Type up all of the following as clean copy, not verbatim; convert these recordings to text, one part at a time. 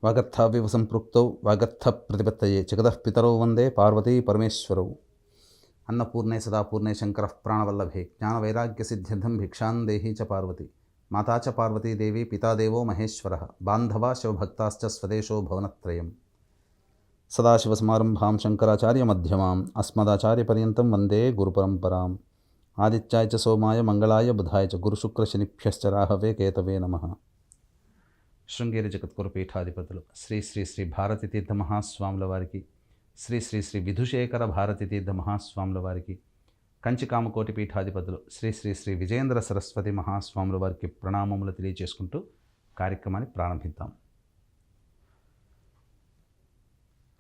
వాగర్థావివ సంపృక్తౌ వాగర్థ ప్రతిపత్తయే జగతః పితరౌ వందే పార్వతీ పరమేశ్వరౌ. అన్నపూర్ణే సదాపూర్ణే శంకరః ప్రాణవల్లభే జ్ఞానవైరాగ్యసిద్ధ్యర్థం భిక్షాం దేహీ చ పార్వతి. మాతా చ పార్వతీదేవి పితాదేవో మహేశ్వరः బాంధవా శివభక్తాశ్చ స్వదేశో భవనత్రయం. సదాశివసమారంభాం శంకరాచార్యమధ్యమాం అస్మదాచార్యపర్యంతం వందే గురుపరంపరాం. ఆదిత్యాయ చ సోమాయ మంగళాయ బుధాయ చ గురుశుక్రశనిభ్యశ్చ రాహవే కేతవే నమః. శృంగేరి జగద్గురు పీఠాధిపతులు శ్రీ శ్రీ శ్రీ భారతి తీర్థ మహాస్వాముల వారికి, శ్రీ శ్రీ శ్రీ విధుశేఖర భారతి తీర్థ మహాస్వాముల వారికి, కంచి కామకోటి పీఠాధిపతులు శ్రీ శ్రీ శ్రీ విజయేంద్ర సరస్వతి మహాస్వాముల వారికి ప్రణామములు తెలియజేసుకుంటూ కార్యక్రమాన్ని ప్రారంభిద్దాం.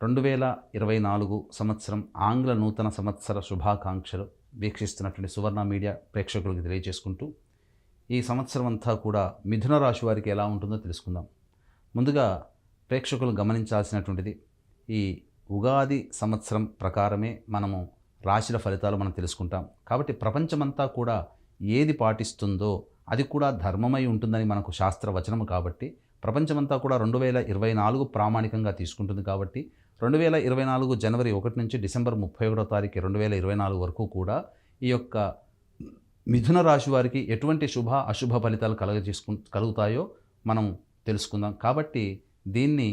2024 సంవత్సరం ఆంగ్ల నూతన సంవత్సర శుభాకాంక్షలు వీక్షిస్తున్నటువంటి సువర్ణ మీడియా ప్రేక్షకులకు తెలియజేసుకుంటూ ఈ సంవత్సరం అంతా కూడా మిథున రాశి వారికి ఎలా ఉంటుందో తెలుసుకుందాం. ముందుగా ప్రేక్షకులు గమనించాల్సినటువంటిది, ఈ ఉగాది సంవత్సరం ప్రకారమే మనము రాశుల ఫలితాలు మనం తెలుసుకుంటాం. కాబట్టి ప్రపంచమంతా కూడా ఏది పాటిస్తుందో అది కూడా ధర్మమై ఉంటుందని మనకు శాస్త్రవచనము. కాబట్టి ప్రపంచమంతా కూడా 2024 ప్రామాణికంగా తీసుకుంటుంది. కాబట్టి 2024 జనవరి 1 నుంచి డిసెంబర్ 31వ తారీఖు 2024 వరకు కూడా ఈ యొక్క మిథున రాశి వారికి ఎటువంటి శుభ అశుభ ఫలితాలు కలుగుతాయో మనం తెలుసుకుందాం. కాబట్టి దీన్ని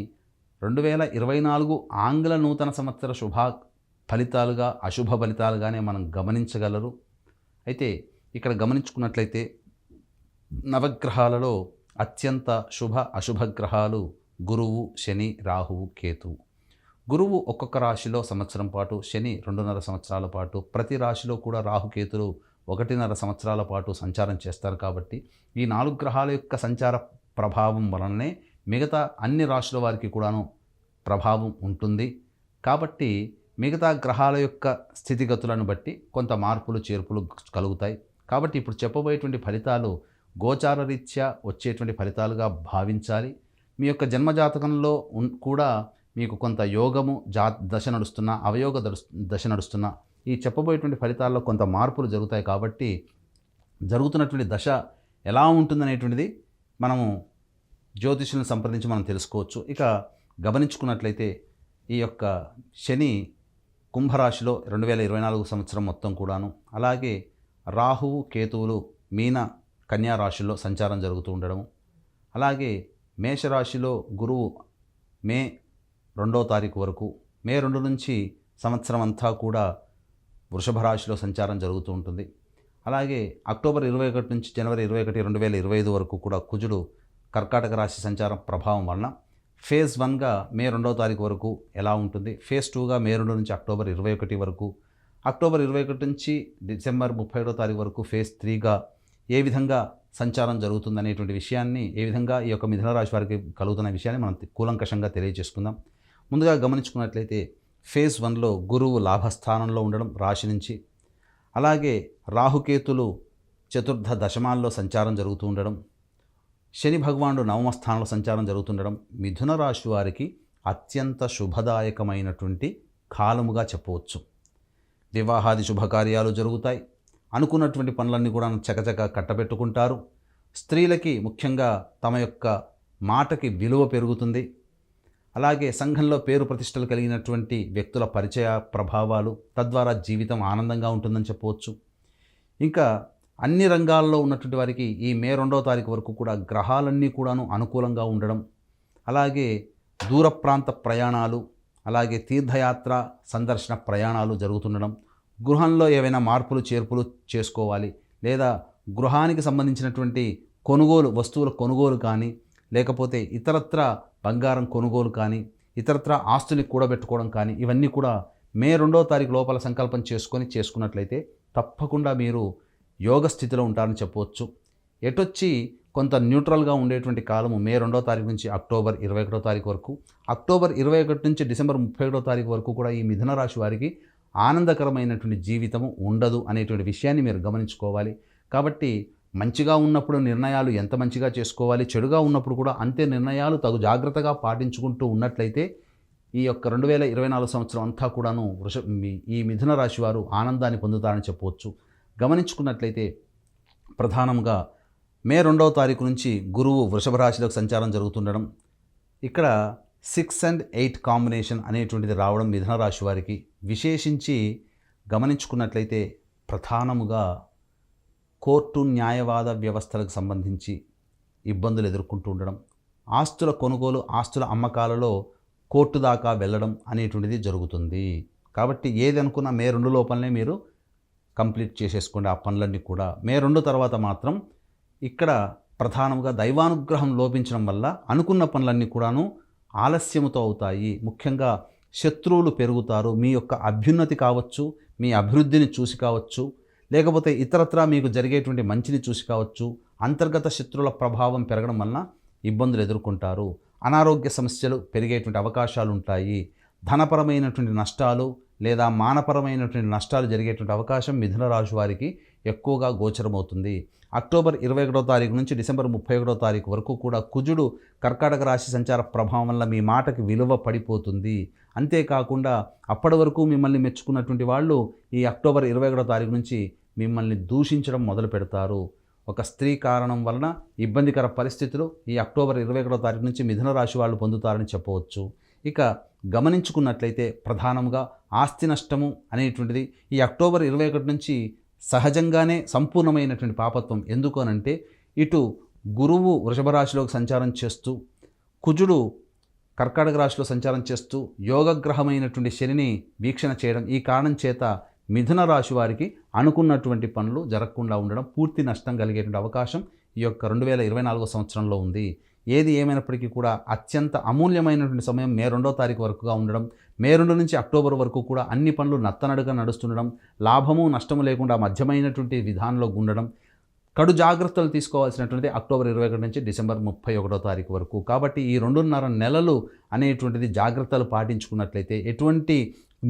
2024 ఆంగ్ల నూతన సంవత్సర శుభ ఫలితాలుగా అశుభ ఫలితాలుగానే మనం గమనించగలరు. అయితే ఇక్కడ గమనించుకున్నట్లయితే నవగ్రహాలలో అత్యంత శుభ అశుభ గ్రహాలు గురువు, శని, రాహువు, కేతువు. గురువు ఒక్కొక్క రాశిలో సంవత్సరం పాటు, శని 2.5 సంవత్సరాల పాటు, ప్రతి రాశిలో కూడా రాహుకేతులు 1.5 సంవత్సరాల పాటు సంచారం చేస్తారు. కాబట్టి ఈ 4 గ్రహాల యొక్క సంచార ప్రభావం వలననే మిగతా అన్ని రాశుల వారికి కూడాను ప్రభావం ఉంటుంది. కాబట్టి మిగతా గ్రహాల యొక్క స్థితిగతులను బట్టి కొంత మార్పులు చేర్పులు కలుగుతాయి. కాబట్టి ఇప్పుడు చెప్పబోయేటువంటి ఫలితాలు గోచార రీత్యా వచ్చేటువంటి ఫలితాలుగా భావించాలి. మీ యొక్క జన్మజాతకంలో కూడా మీకు కొంత యోగము దశ నడుస్తున్నా, అవయోగ దశ నడుస్తున్నా ఈ చెప్పబోయేటువంటి ఫలితాల్లో కొంత మార్పులు జరుగుతాయి. కాబట్టి జరుగుతున్నటువంటి దశ ఎలా ఉంటుందనేటువంటిది మనము జ్యోతిష్యులను సంప్రదించి మనం తెలుసుకోవచ్చు. ఇక గమనించుకున్నట్లయితే ఈ యొక్క శని కుంభరాశిలో 2024 సంవత్సరం మొత్తం కూడాను, అలాగే రాహువు, కేతువులు మీన, కన్యా రాశిలో సంచారం జరుగుతూ ఉండడం, అలాగే మేషరాశిలో గురువు మే 2వ తారీఖు వరకు, మే 2 నుంచి సంవత్సరం అంతా కూడా వృషభ రాశిలో సంచారం జరుగుతూ ఉంటుంది. అలాగే అక్టోబర్ 21 నుంచి జనవరి 21, 2025 వరకు కూడా కుజుడు కర్కాటక రాశి సంచారం ప్రభావం వలన ఫేజ్ 1గా మే 2వ తారీఖు వరకు ఎలా ఉంటుంది, ఫేజ్ 2గా మే 2 నుంచి అక్టోబర్ 21 వరకు, అక్టోబర్ 21 నుంచి డిసెంబర్ 31వ తారీఖు వరకు ఫేజ్ 3గా ఏ విధంగా సంచారం జరుగుతుందనేటువంటి విషయాన్ని, ఏ విధంగా ఈ యొక్క మిథున రాశి వారికి కలుగుతున్న విషయాన్ని మనం కూలంకషంగా తెలియజేసుకుందాం. ముందుగా గమనించుకున్నట్లయితే ఫేజ్ 1లో గురువు లాభస్థానంలో ఉండడం రాశి నుంచి, అలాగే రాహుకేతులు చతుర్థ దశమాల్లో సంచారం జరుగుతూ ఉండడం, శని భగవానుడు 9వ స్థానంలో సంచారం జరుగుతుండడం మిథున రాశి వారికి అత్యంత శుభదాయకమైనటువంటి కాలముగా చెప్పవచ్చు. వివాహాది శుభకార్యాలు జరుగుతాయి. అనుకున్నటువంటి పనులన్నీ కూడా చకచక కట్టబెట్టుకుంటారు. స్త్రీలకి ముఖ్యంగా తమ యొక్క మాటకి విలువ పెరుగుతుంది. అలాగే సంఘంలో పేరు ప్రతిష్టలు కలిగినటువంటి వ్యక్తుల పరిచయ ప్రభావాలు, తద్వారా జీవితం ఆనందంగా ఉంటుందని చెప్పవచ్చు. ఇంకా అన్ని రంగాల్లో ఉన్నటువంటి వారికి ఈ మే 2వ తారీఖు వరకు కూడా గ్రహాలన్నీ కూడాను అనుకూలంగా ఉండడం, అలాగే దూర ప్రాంత ప్రయాణాలు, అలాగే తీర్థయాత్ర సందర్శన ప్రయాణాలు జరుగుతుండడం, గృహంలో ఏవైనా మార్పులు చేర్పులు చేసుకోవాలి, లేదా గృహానికి సంబంధించినటువంటి కొనుగోలు, వస్తువుల కొనుగోలు కానీ, లేకపోతే ఇతరత్ర బంగారం కొనుగోలు కానీ, ఇతరత్ర ఆస్తుని కూడబెట్టుకోవడం కానీ, ఇవన్నీ కూడా మే 2వ తారీఖు లోపల సంకల్పం చేసుకున్నట్లయితే తప్పకుండా మీరు యోగ స్థితిలో ఉంటారని చెప్పవచ్చు. ఎటొచ్చి కొంత న్యూట్రల్గా ఉండేటువంటి కాలము మే 2వ తారీఖు నుంచి అక్టోబర్ 21వ తారీఖు వరకు, అక్టోబర్ 21 నుంచి డిసెంబర్ 31వ తారీఖు వరకు కూడా ఈ మిథున రాశి వారికి ఆనందకరమైనటువంటి జీవితము ఉండదు అనేటువంటి విషయాన్ని మీరు గమనించుకోవాలి. కాబట్టి మంచిగా ఉన్నప్పుడు నిర్ణయాలు ఎంత మంచిగా చేసుకోవాలి, చెడుగా ఉన్నప్పుడు కూడా అంతే నిర్ణయాలు తగు జాగ్రత్తగా పాటించుకుంటూ ఉన్నట్లయితే ఈ యొక్క 2024 సంవత్సరం అంతా కూడాను ఈ మిథున రాశి వారు ఆనందాన్ని పొందుతారని చెప్పవచ్చు. గమనించుకున్నట్లయితే ప్రధానంగా మే 2వ తారీఖు నుంచి గురువు వృషభ రాశిలోకి సంచారం జరుగుతుండడం, ఇక్కడ 6 and 8 కాంబినేషన్ అనేటువంటిది రావడం మిథున రాశి వారికి విశేషించి గమనించుకున్నట్లయితే ప్రధానముగా కోర్టు న్యాయవాద వ్యవస్థలకు సంబంధించి ఇబ్బందులు ఎదుర్కొంటూ ఉండడం, ఆస్తుల కొనుగోలు ఆస్తుల అమ్మకాలలో కోర్టు దాకా వెళ్ళడం అనేటువంటిది జరుగుతుంది. కాబట్టి ఏది అనుకున్నా మే 2 లోపలనే మీరు కంప్లీట్ చేసేసుకోండి ఆ పనులన్నీ కూడా. మే 2 తర్వాత మాత్రం ఇక్కడ ప్రధానంగా దైవానుగ్రహం లోపించడం వల్ల అనుకున్న పనులన్నీ కూడాను ఆలస్యముతో అవుతాయి. ముఖ్యంగా శత్రువులు పెరుగుతారు. మీ యొక్క అభ్యున్నతి కావచ్చు, మీ అభివృద్ధిని చూసి కావచ్చు, లేకపోతే ఇతరత్రా మీకు జరిగేటువంటి మంచిని చూసి కావచ్చు, అంతర్గత శత్రువుల ప్రభావం పెరగడం వలన ఇబ్బందులు ఎదుర్కొంటారు. అనారోగ్య సమస్యలు పెరిగేటువంటి అవకాశాలు ఉంటాయి. ధనపరమైనటువంటి నష్టాలు లేదా మానపరమైనటువంటి నష్టాలు జరిగేటువంటి అవకాశం మిథున రాశి వారికి ఎక్కువగా గోచరమవుతుంది. అక్టోబర్ 21వ తారీఖు నుంచి డిసెంబర్ 31వ తారీఖు వరకు కూడా కుజుడు కర్కాటక రాశి సంచార ప్రభావం వల్ల మీ మాటకి విలువ పడిపోతుంది. అంతేకాకుండా అప్పటి వరకు మిమ్మల్ని మెచ్చుకున్నటువంటి వాళ్ళు ఈ అక్టోబర్ 21వ తారీఖు నుంచి మిమ్మల్ని దూషించడం మొదలు పెడతారు. ఒక స్త్రీ కారణం వలన ఇబ్బందికర పరిస్థితులు ఈ అక్టోబర్ 21వ తారీఖు నుంచి మిథున రాశి వాళ్ళు పొందుతారని చెప్పవచ్చు. ఇక గమనించుకున్నట్లయితే ప్రధానంగా ఆస్తి నష్టము అనేటువంటిది ఈ అక్టోబర్ 21 నుంచి సహజంగానే సంపూర్ణమైనటువంటి పాపత్వం. ఎందుకు అనంటే ఇటు గురువు వృషభ రాశిలోకి సంచారం చేస్తూ, కుజుడు కర్కాటక రాశిలో సంచారం చేస్తూ యోగగ్రహమైనటువంటి శనిని వీక్షణ చేయడం, ఈ కారణం చేత మిథున రాశి వారికి అనుకున్నటువంటి పనులు జరగకుండా ఉండడం, పూర్తి నష్టం కలిగేటువంటి అవకాశం ఈ యొక్క 2024 సంవత్సరంలో ఉంది. ఏది ఏమైనప్పటికీ కూడా అత్యంత అమూల్యమైనటువంటి సమయం మే 2వ తారీఖు వరకుగా ఉండడం, మే 2 నుంచి అక్టోబర్ వరకు కూడా అన్ని పనులు నత్తనడుగా నడుస్తుండడం, లాభము నష్టము లేకుండా మధ్యమైనటువంటి విధానంలో ఉండడం, కడు జాగ్రత్తలు తీసుకోవాల్సినటువంటిది అక్టోబర్ 21 నుంచి డిసెంబర్ 31వ తారీఖు వరకు. కాబట్టి ఈ 2.5 నెలలు అనేటువంటిది జాగ్రత్తలు పాటించుకున్నట్లయితే ఎటువంటి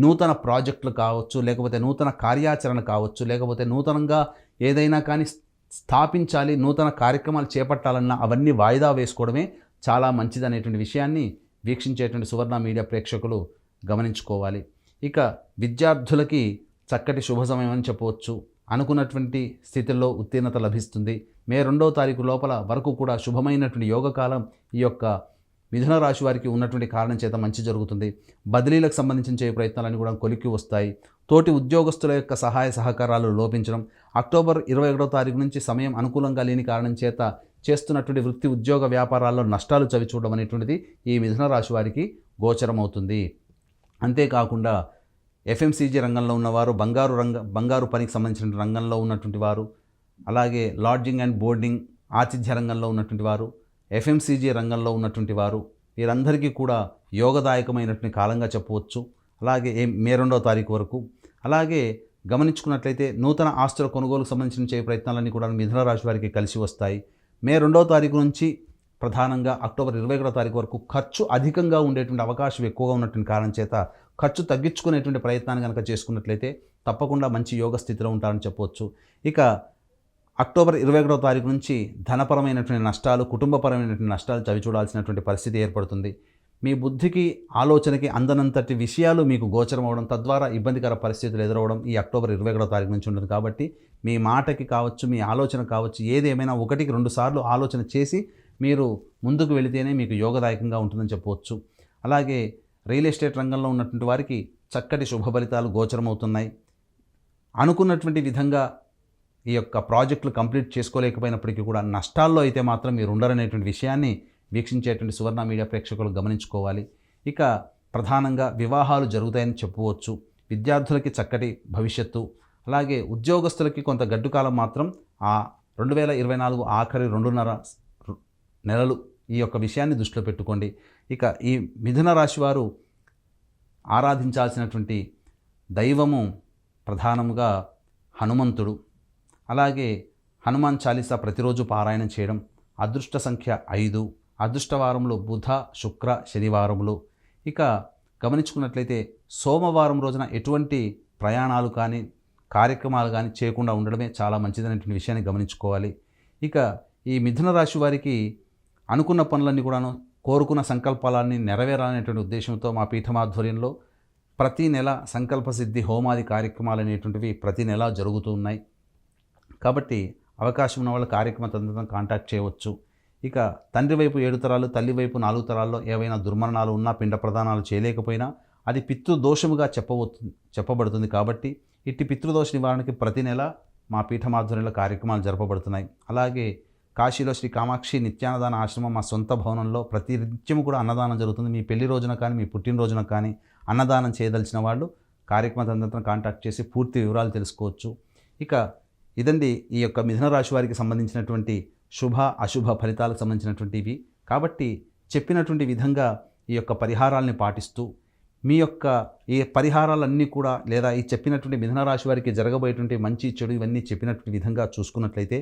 నూతన ప్రాజెక్టులు కావచ్చు, లేకపోతే నూతన కార్యాచరణ కావచ్చు, లేకపోతే నూతనంగా ఏదైనా కానీ స్థాపించాలి, నూతన కార్యక్రమాలు చేపట్టాలన్నా అవన్నీ వాయిదా వేసుకోవడమే చాలా మంచిది అనేటువంటి విషయాన్ని వీక్షించేటువంటి సువర్ణ మీడియా ప్రేక్షకులు గమనించుకోవాలి. ఇక విద్యార్థులకి చక్కటి శుభ సమయం అని చెప్పవచ్చు. అనుకున్నటువంటి స్థితిలో ఉత్తీర్ణత లభిస్తుంది. మే 2వ తారీఖు లోపల వరకు కూడా శుభమైనటువంటి యోగకాలం ఈ యొక్క మిథున రాశి వారికి ఉన్నటువంటి కారణం చేత మంచి జరుగుతుంది. బదిలీలకు సంబంధించిన చేయ ప్రయత్నాలన్నీ కూడా కొలిక్కి వస్తాయి. తోటి ఉద్యోగస్తుల యొక్క సహాయ సహకారాలు లోపించడం, అక్టోబర్ 21వ తారీఖు నుంచి సమయం అనుకూలంగా లేని కారణం చేత చేస్తున్నటువంటి వృత్తి ఉద్యోగ వ్యాపారాల్లో నష్టాలు చవిచూడడం అనేటువంటిది ఈ మిథున రాశి వారికి గోచరమవుతుంది. అంతేకాకుండా ఎఫ్ఎంసీజీ రంగంలో ఉన్నవారు, బంగారు పనికి సంబంధించిన రంగంలో ఉన్నటువంటి వారు, అలాగే లాడ్జింగ్ అండ్ బోర్డింగ్ ఆతిథ్య రంగంలో ఉన్నటువంటి వారు, ఎఫ్ఎంసీజీ రంగంలో ఉన్నటువంటి వారు, వీరందరికీ కూడా యోగదాయకమైనటువంటి కాలంగా చెప్పవచ్చు. అలాగే మే 2వ తారీఖు వరకు. అలాగే గమనించుకున్నట్లయితే నూతన ఆస్తుల కొనుగోలుకు సంబంధించిన చేయ ప్రయత్నాలన్నీ కూడా మిథున రాశి వారికి కలిసి వస్తాయి. మే 2వ తారీఖు నుంచి ప్రధానంగా అక్టోబర్ 21వ తారీఖు వరకు ఖర్చు అధికంగా ఉండేటువంటి అవకాశం ఎక్కువగా ఉన్నటువంటి కారణం చేత ఖర్చు తగ్గించుకునేటువంటి ప్రయత్నాన్ని కనుక చేసుకున్నట్లయితే తప్పకుండా మంచి యోగ స్థితిలో ఉంటారని చెప్పవచ్చు. ఇక అక్టోబర్ 21వ తారీఖు నుంచి ధనపరమైనటువంటి నష్టాలు, కుటుంబపరమైనటువంటి నష్టాలు చవిచూడాల్సినటువంటి పరిస్థితి ఏర్పడుతుంది. మీ బుద్ధికి ఆలోచనకి అందనంతటి విషయాలు మీకు గోచరం అవడం, తద్వారా ఇబ్బందికర పరిస్థితులు ఎదురవడం ఈ అక్టోబర్ 21వ తారీఖు నుంచి ఉంటుంది. కాబట్టి మీ మాటకి కావచ్చు, మీ ఆలోచన కావచ్చు, ఏదేమైనా 1కి 2 సార్లు ఆలోచన చేసి మీరు ముందుకు వెళితేనే మీకు యోగదాయకంగా ఉంటుందని చెప్పవచ్చు. అలాగే రియల్ ఎస్టేట్ రంగంలో ఉన్నటువంటి వారికి చక్కటి శుభ ఫలితాలు గోచరమవుతున్నాయి. అనుకున్నటువంటి విధంగా ఈ యొక్క ప్రాజెక్టులు కంప్లీట్ చేసుకోలేకపోయినప్పటికీ కూడా నష్టాల్లో అయితే మాత్రం మీరు ఉండరనేటువంటి విషయాన్ని వీక్షించేటువంటి సువర్ణ మీడియా ప్రేక్షకులు గమనించుకోవాలి. ఇక ప్రధానంగా వివాహాలు జరుగుతాయని చెప్పవచ్చు. విద్యార్థులకి చక్కటి భవిష్యత్తు, అలాగే ఉద్యోగస్తులకి కొంత గడ్డు కాలం మాత్రం ఆ 2024 ఆఖరి 2.5 నెలలు ఈ యొక్క విషయాన్ని దృష్టిలో పెట్టుకోండి. ఇక ఈ మిథున రాశి వారు ఆరాధించాల్సినటువంటి దైవము ప్రధానముగా హనుమంతుడు. అలాగే హనుమాన్ చాలీసా ప్రతిరోజు పారాయణం చేయడం. అదృష్ట సంఖ్య 5. అదృష్టవారములు బుధ, శుక్ర, శనివారములు. ఇక గమనించుకున్నట్లయితే సోమవారం రోజున ఎటువంటి ప్రయాణాలు కానీ కార్యక్రమాలు కానీ చేయకుండా ఉండడమే చాలా మంచిదనేటువంటి విషయాన్ని గమనించుకోవాలి. ఇక ఈ మిథున రాశి వారికి అనుకున్న పనులన్నీ కూడాను, కోరుకున్న సంకల్పాలన్నీ నెరవేరాలనేటువంటి ఉద్దేశంతో మా పీఠమాధ్వర్యంలో ప్రతి నెల సంకల్ప సిద్ధి హోమాది కార్యక్రమాలు అనేటువంటివి ప్రతి నెల జరుగుతూ ఉన్నాయి. కాబట్టి అవకాశం ఉన్న వాళ్ళు కార్యక్రమ తదనంతరం కాంటాక్ట్ చేయవచ్చు. ఇక తండ్రి వైపు 7 తరాలు, తల్లి వైపు 4 తరాల్లో ఏవైనా దుర్మరణాలు ఉన్నా, పిండ ప్రదానాలు చేయలేకపోయినా అది పితృదోషముగా చెప్పబడుతుంది. కాబట్టి ఇట్టి పితృదోష నివారణకి ప్రతి నెల మా పీఠమాధ్వర్యంలో కార్యక్రమాలు జరపబడుతున్నాయి. అలాగే కాశీలో శ్రీ కామాక్షి నిత్యాన్నదాన ఆశ్రమం మా సొంత భవనంలో ప్రతి నిత్యం కూడా అన్నదానం జరుగుతుంది. మీ పెళ్లి రోజున కానీ, మీ పుట్టినరోజున కానీ అన్నదానం చేయదలిచిన వాళ్ళు కార్యక్రమ తదనంతరం కాంటాక్ట్ చేసి పూర్తి వివరాలు తెలుసుకోవచ్చు. ఇక ఇదండి ఈ యొక్క మిథున రాశి వారికి సంబంధించినటువంటి శుభ అశుభ ఫలితాలకు సంబంధించినటువంటివి. కాబట్టి చెప్పినటువంటి విధంగా ఈ యొక్క పరిహారాలని పాటిస్తూ మీ యొక్క ఈ పరిహారాలన్నీ కూడా లేదా ఈ చెప్పినటువంటి మిథున రాశి వారికి జరగబోయేటువంటి మంచి చెడు ఇవన్నీ చెప్పినటువంటి విధంగా చూసుకున్నట్లయితే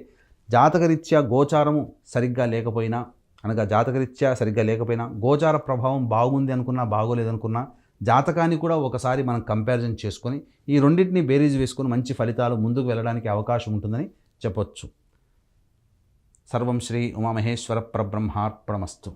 జాతకరీత్యా గోచారము సరిగ్గా లేకపోయినా, అనగా జాతకరీత్యా సరిగ్గా లేకపోయినా గోచార ప్రభావం బాగుంది అనుకున్నా, బాగోలేదనుకున్నా జాతకాన్ని కూడా ఒకసారి మనం కంపారిజన్ చేసుకొని ఈ రెండింటిని బేరీజ్ వేసుకొని మంచి ఫలితాలు ముందుకు వెళ్ళడానికి అవకాశం ఉంటుందని చెప్పొచ్చు. సర్వం శ్రీ ఉమామహేశ్వర పరబ్రహ్మార్పణమస్తు.